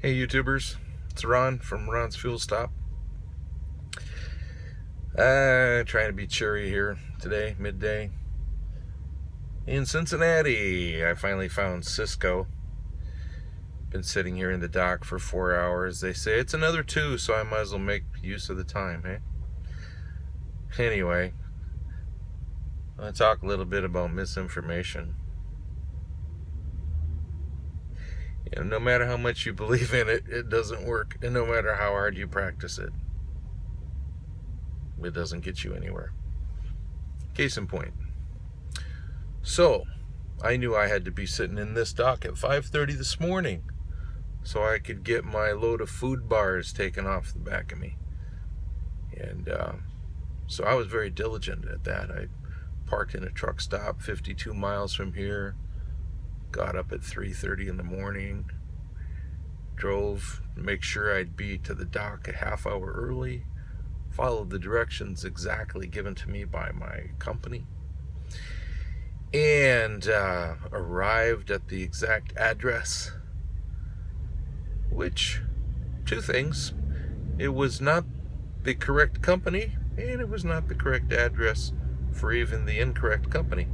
Hey YouTubers, it's Ron from Ron's Fuel Stop. Trying to be cheery here today, midday. In Cincinnati, I finally found Cisco. Been sitting here in the dock for 4 hours. They say it's another 2, so I might as well make use of the time, hey? Anyway, I'll talk a little bit about misinformation. No matter how much you believe in it, it doesn't work. And no matter how hard you practice it, it doesn't get you anywhere. Case in point. So, I knew I had to be sitting in this dock at 5:30 this morning so I could get my load of food bars taken off the back of me. And so I was very diligent at that. I parked in a truck stop 52 miles from here, got up at 3:30 in the morning, drove to make sure I'd be to the dock a half hour early, followed the directions exactly given to me by my company, and arrived at the exact address, which, two things: it was not the correct company, and it was not the correct address for even the incorrect company.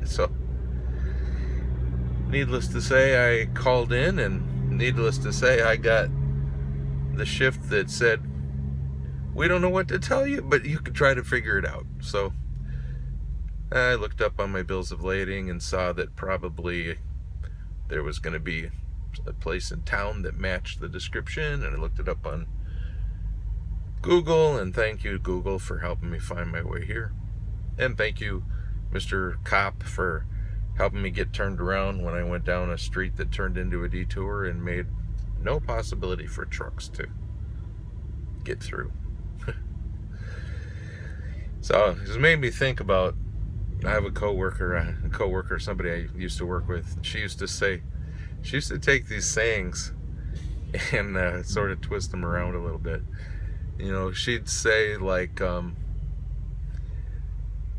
So, needless to say, I called in, and needless to say, I got the shift that said, "We don't know what to tell you, but you could try to figure it out." So I looked up on my bills of lading and saw that probably there was going to be a place in town that matched the description, and I looked it up on Google, and thank you, Google, for helping me find my way here. And thank you, Mr. Cop, for helping me get turned around when I went down a street that turned into a detour and made no possibility for trucks to get through. So it made me think about, I have a coworker, somebody I used to work with. She used to take these sayings and sort of twist them around a little bit. She'd say, like,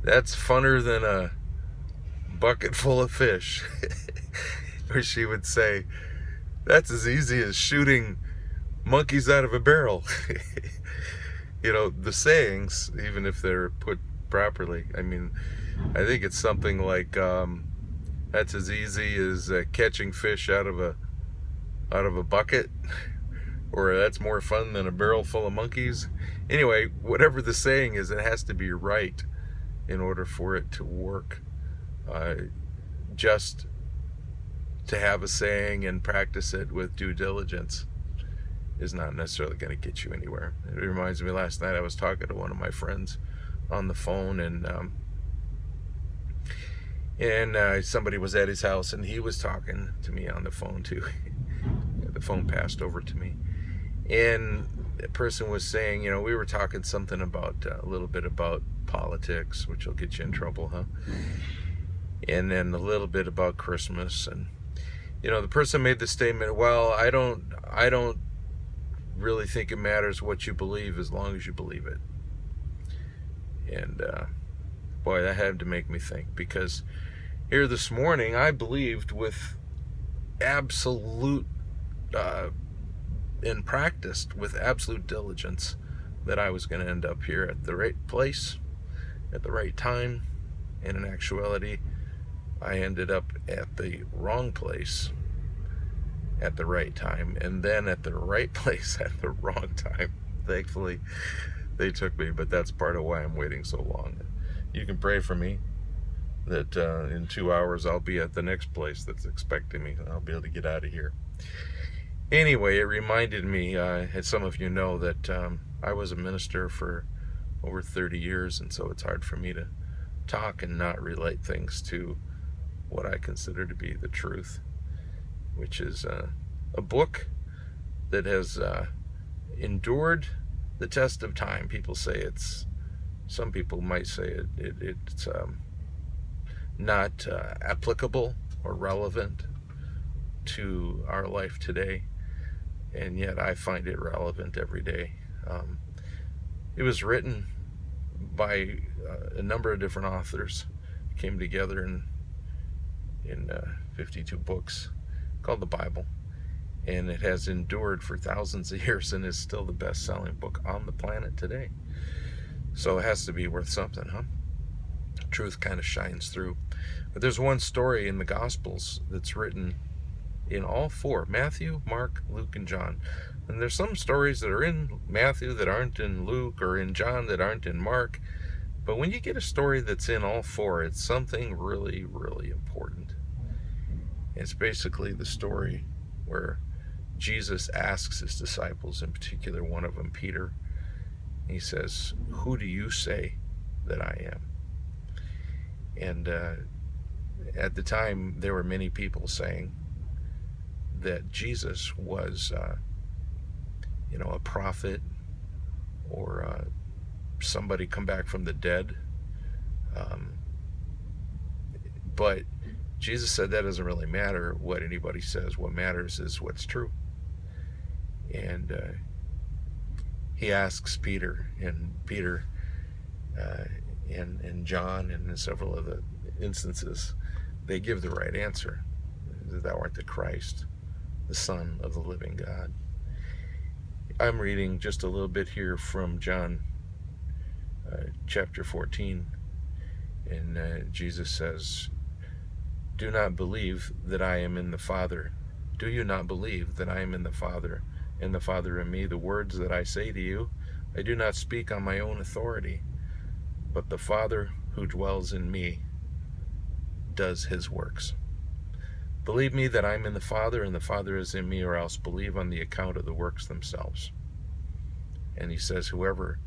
that's funner than a bucket full of fish. Or she would say, that's as easy as shooting monkeys out of a barrel. The sayings, even if they're put properly, I think it's something like, that's as easy as catching fish out of a bucket, or that's more fun than a barrel full of monkeys. Anyway, whatever the saying is, it has to be right in order for it to work. Just to have a saying and practice it with due diligence is not necessarily going to get you anywhere. It reminds me, last night I was talking to one of my friends on the phone, and somebody was at his house, and he was talking to me on the phone too. The phone passed over to me, and the person was saying, we were talking something about a little bit about politics, which will get you in trouble, huh? And then a little bit about Christmas, and the person made the statement, well, I don't really think it matters what you believe as long as you believe it. And boy, that had to make me think, because here this morning I believed with absolute and practiced with absolute diligence that I was going to end up here at the right place at the right time, and in actuality I ended up at the wrong place at the right time, and then at the right place at the wrong time. Thankfully they took me, but that's part of why I'm waiting so long. You can pray for me that in 2 hours I'll be at the next place that's expecting me, and I'll be able to get out of here. Anyway, it reminded me, as some of you know, that I was a minister for over 30 years, and so it's hard for me to talk and not relate things to what I consider to be the truth, which is a book that has endured the test of time. Some people might say it's not applicable or relevant to our life today, and yet I find it relevant every day. It was written by a number of different authors, came together in 52 books, called the Bible. and it has endured for thousands of years and is still the best-selling book on the planet today. So it has to be worth something, huh? Truth kind of shines through. But there's one story in the Gospels that's written in all four: Matthew, Mark, Luke, and John. And there's some stories that are in Matthew that aren't in Luke, or in John that aren't in Mark. But when you get a story that's in all four, it's something really, really important. It's basically the story where Jesus asks his disciples, in particular one of them, Peter, he says, "Who do you say that I am?" And at the time, there were many people saying that Jesus was, a prophet, or somebody come back from the dead. But Jesus said that doesn't really matter what anybody says. What matters is what's true. And he asks Peter, and Peter and John, and in several of the instances, they give the right answer. Thou art the Christ, the Son of the living God. I'm reading just a little bit here from John chapter 14, and Jesus says, "Do not believe that I am in the Father. Do you not believe that I am in the Father, and the Father in me? The words that I say to you, I do not speak on my own authority, but the Father who dwells in me does his works. Believe me that I'm in the Father, and the Father is in me, or else believe on the account of the works themselves." And he says, "Whoever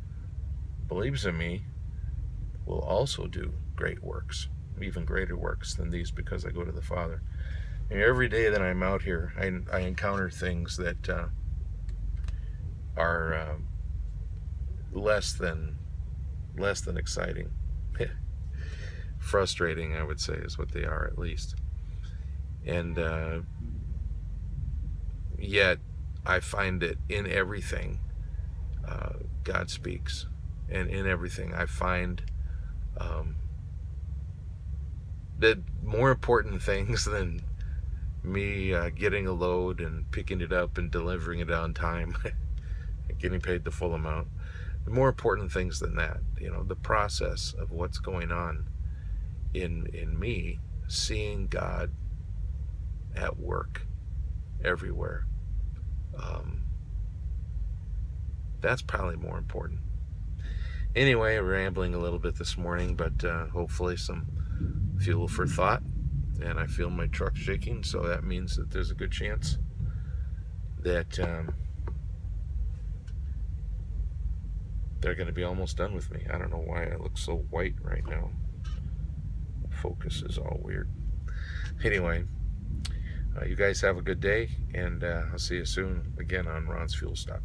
believes in me will also do great works, even greater works than these, because I go to the Father." And every day that I'm out here, I encounter things that are less than exciting. Frustrating, I would say, is what they are, at least. And yet I find that in everything God speaks, and in everything I find that more important things than me getting a load and picking it up and delivering it on time and getting paid the full amount, the more important things than that, the process of what's going on in me, seeing God at work everywhere, that's probably more important. Anyway, rambling a little bit this morning, but hopefully some fuel for thought. And I feel my truck shaking, so that means that there's a good chance that they're going to be almost done with me. I don't know why I look so white right now. Focus is all weird. Anyway, you guys have a good day, and I'll see you soon again on Ron's Fuel Stop.